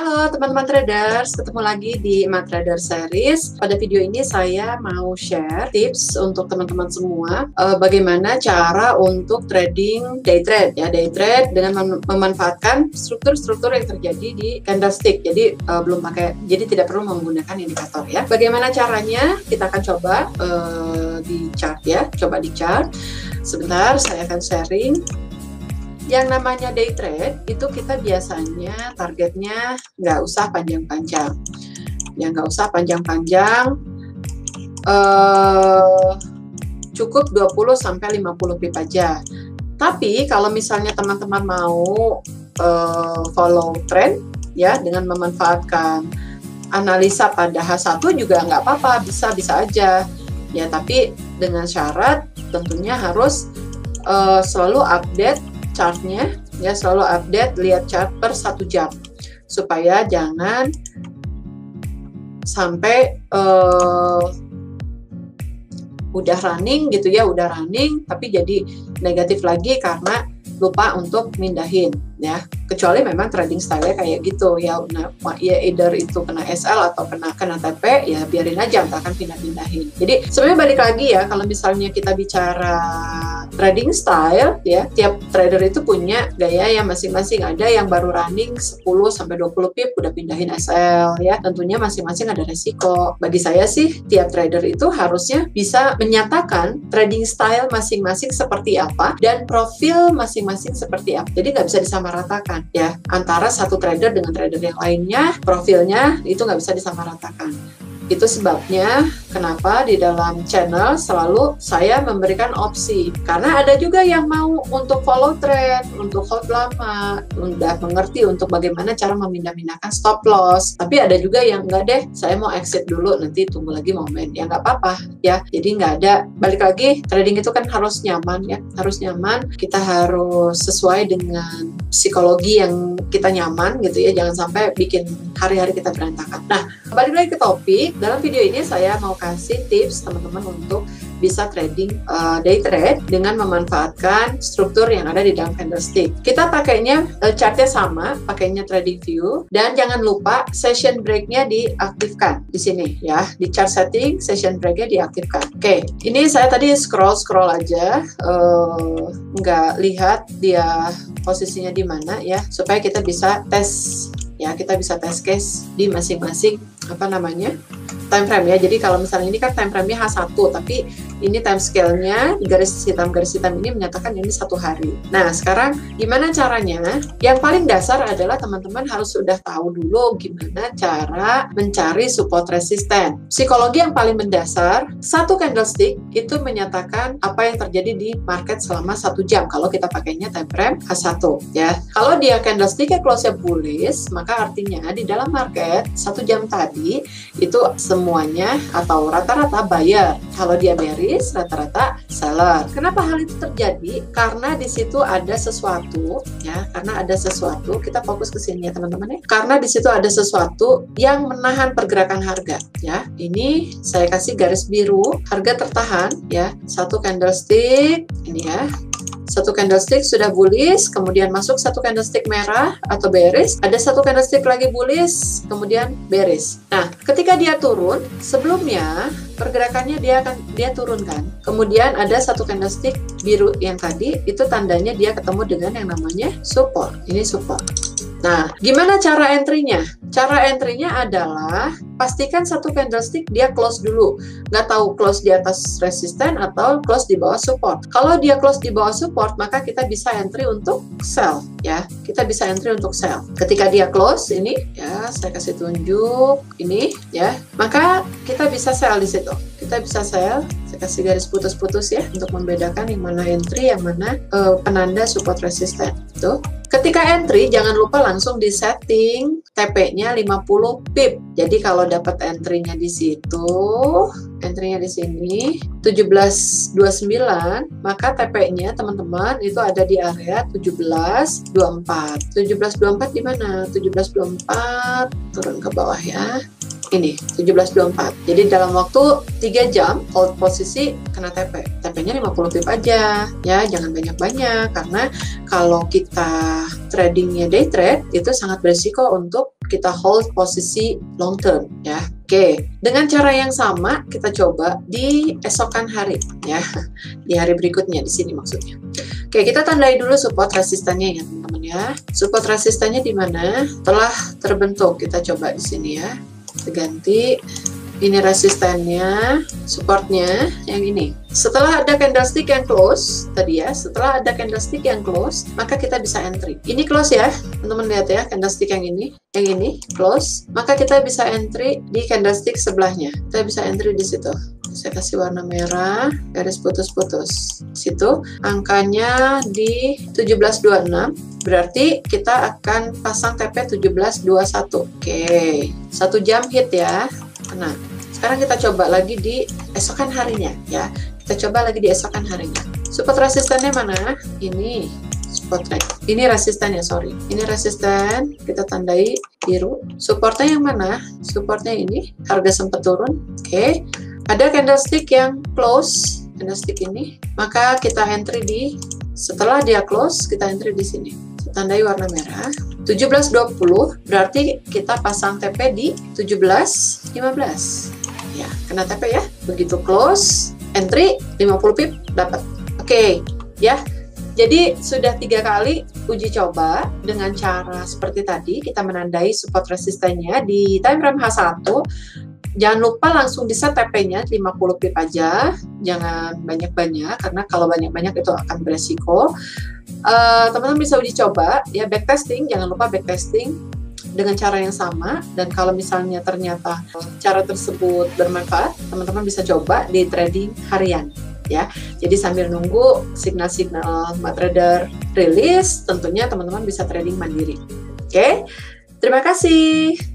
Halo teman-teman traders, ketemu lagi di MaTrader Series. Pada video ini saya mau share tips untuk teman-teman semua bagaimana cara untuk trading day trade ya, day trade dengan memanfaatkan struktur-struktur yang terjadi di candlestick. Jadi jadi tidak perlu menggunakan indikator ya. Bagaimana caranya? Kita akan coba di chart ya, coba di chart. Sebentar, saya akan sharing. Yang namanya day trade itu kita biasanya targetnya nggak usah panjang-panjang, ya nggak usah panjang-panjang, cukup 20-50 pip aja. Tapi kalau misalnya teman-teman mau follow trend ya dengan memanfaatkan analisa pada H1 juga nggak apa-apa, bisa aja ya, tapi dengan syarat tentunya harus selalu update chartnya ya, selalu update, lihat chart per 1 jam supaya jangan sampai udah running gitu ya, udah running tapi jadi negatif lagi karena lupa untuk mindahin ya, kecuali memang trading style kayak gitu ya. Nah, ya either itu kena SL atau kena TP ya biarin aja, nggak akan pindah-pindahin. Jadi sebenarnya balik lagi ya, kalau misalnya kita bicara trading style ya, tiap trader itu punya gaya yang masing-masing. Ada yang baru running 10-20 pip udah pindahin SL ya, tentunya masing-masing ada resiko. Bagi saya sih tiap trader itu harusnya bisa menyatakan trading style masing-masing seperti apa dan profil masing-masing seperti apa. Jadi nggak bisa disamaratakan ya antara satu trader dengan trader yang lainnya, profilnya itu nggak bisa disamaratakan. Itu sebabnya kenapa di dalam channel selalu saya memberikan opsi, karena ada juga yang mau untuk follow trend, untuk hold lama, udah mengerti untuk bagaimana cara memindah-mindahkan stop loss, tapi ada juga yang enggak deh, saya mau exit dulu nanti tunggu lagi momen, ya nggak apa-apa ya. Jadi nggak ada, balik lagi trading itu kan harus nyaman ya, harus nyaman, kita harus sesuai dengan psikologi yang kita nyaman gitu ya, jangan sampai bikin hari-hari kita berantakan. Nah, balik lagi ke topik. Dalam video ini saya mau kasih tips teman-teman untuk bisa trading day trade dengan memanfaatkan struktur yang ada di dalam candlestick. Kita pakainya chartnya sama, pakainya trading view, dan jangan lupa session breaknya diaktifkan di sini ya, di chart setting session breaknya diaktifkan. Oke, ini saya tadi scroll aja, nggak lihat dia posisinya di mana ya, supaya kita bisa tes ya, kita bisa tes case di masing-masing time frame ya. Jadi kalau misalnya ini kan time frame-nya H1, tapi ini time scale-nya garis hitam ini menyatakan ini 1 hari. Nah, sekarang gimana caranya? Yang paling dasar adalah teman-teman harus sudah tahu dulu gimana cara mencari support resisten. Psikologi yang paling mendasar, satu candlestick itu menyatakan apa yang terjadi di market selama 1 jam kalau kita pakainya time frame H1 ya. Kalau dia candlestick-nya close-nya bullish, maka artinya di dalam market 1 jam tadi itu semuanya atau rata-rata buyer. Kalau dia bearish, rata-rata seller. Kenapa hal itu terjadi? Karena di situ ada sesuatu ya, karena ada sesuatu, kita fokus ke sini ya teman-teman ya. Karena di situ ada sesuatu yang menahan pergerakan harga ya. Ini saya kasih garis biru, harga tertahan ya. Satu candlestick ini ya. Satu candlestick sudah bullish, kemudian masuk satu candlestick merah atau bearish, ada satu candlestick lagi bullish, kemudian bearish. Nah, ketika dia turun, sebelumnya pergerakannya dia turunkan. Kemudian ada satu candlestick biru yang tadi, itu tandanya dia ketemu dengan yang namanya support. Ini support. Nah, gimana cara entry-nya? Cara entry-nya adalah pastikan satu candlestick dia close dulu. Nggak tahu close di atas resisten atau close di bawah support. Kalau dia close di bawah support, maka kita bisa entry untuk sell ya. Kita bisa entry untuk sell. Ketika dia close ini ya, saya kasih tunjuk ini ya. Maka kita bisa sell di situ. Kita bisa sell. Saya kasih garis putus-putus ya untuk membedakan yang mana entry, yang mana penanda support resisten. Tuh. Ketika entry, jangan lupa langsung di setting TP-nya 50 pip. Jadi kalau dapat entry-nya di situ, entry-nya di sini 17.29, maka TP-nya teman-teman itu ada di area 17.24. 17.24 di mana? 17.24 turun ke bawah ya. Ini 17.24. Jadi dalam waktu 3 jam hold posisi kena TP. TP-nya 50 pip aja ya, jangan banyak-banyak karena kalau kita tradingnya day trade itu sangat berisiko untuk kita hold posisi long term ya. Oke, dengan cara yang sama kita coba di esokan hari ya, di hari berikutnya di sini maksudnya. Oke, kita tandai dulu support resistannya ya teman-teman ya. Support resistannya di mana? Telah terbentuk, kita coba di sini ya. Kita ganti. Ini resistannya, supportnya yang ini. Setelah ada candlestick yang close tadi ya, setelah ada candlestick yang close, maka kita bisa entry. Ini close ya, teman-teman lihat ya, candlestick yang ini close, maka kita bisa entry di candlestick sebelahnya. Kita bisa entry di situ. Saya kasih warna merah, garis putus-putus. Situ angkanya di 1726. Berarti kita akan pasang TP 1721. Oke, 1 jam hit ya. Nah, sekarang kita coba lagi di esokan harinya ya. Kita coba lagi di esokan harinya. Support resistannya mana? Ini support. Ini resistannya, sorry. Ini resisten, kita tandai biru. Supportnya yang mana? Supportnya ini, harga sempat turun. Oke. Ada candlestick yang close, candlestick ini. Maka kita entry di, setelah dia close, kita entry di sini. Tandai warna merah. 1720 berarti kita pasang TP di 1715 ya, kena TP ya. Begitu close entry 50 pip dapat. Oke ya, jadi sudah 3 kali uji coba dengan cara seperti tadi. Kita menandai support resistannya di time frame H1. Jangan lupa langsung di set TP-nya 50 pip aja, jangan banyak-banyak karena kalau banyak-banyak itu akan beresiko. Teman-teman bisa uji coba ya, backtesting, jangan lupa backtesting dengan cara yang sama. Dan kalau misalnya ternyata cara tersebut bermanfaat, teman-teman bisa coba di trading harian ya. Jadi sambil nunggu signal-signal MaTrader rilis, tentunya teman-teman bisa trading mandiri. Oke, terima kasih.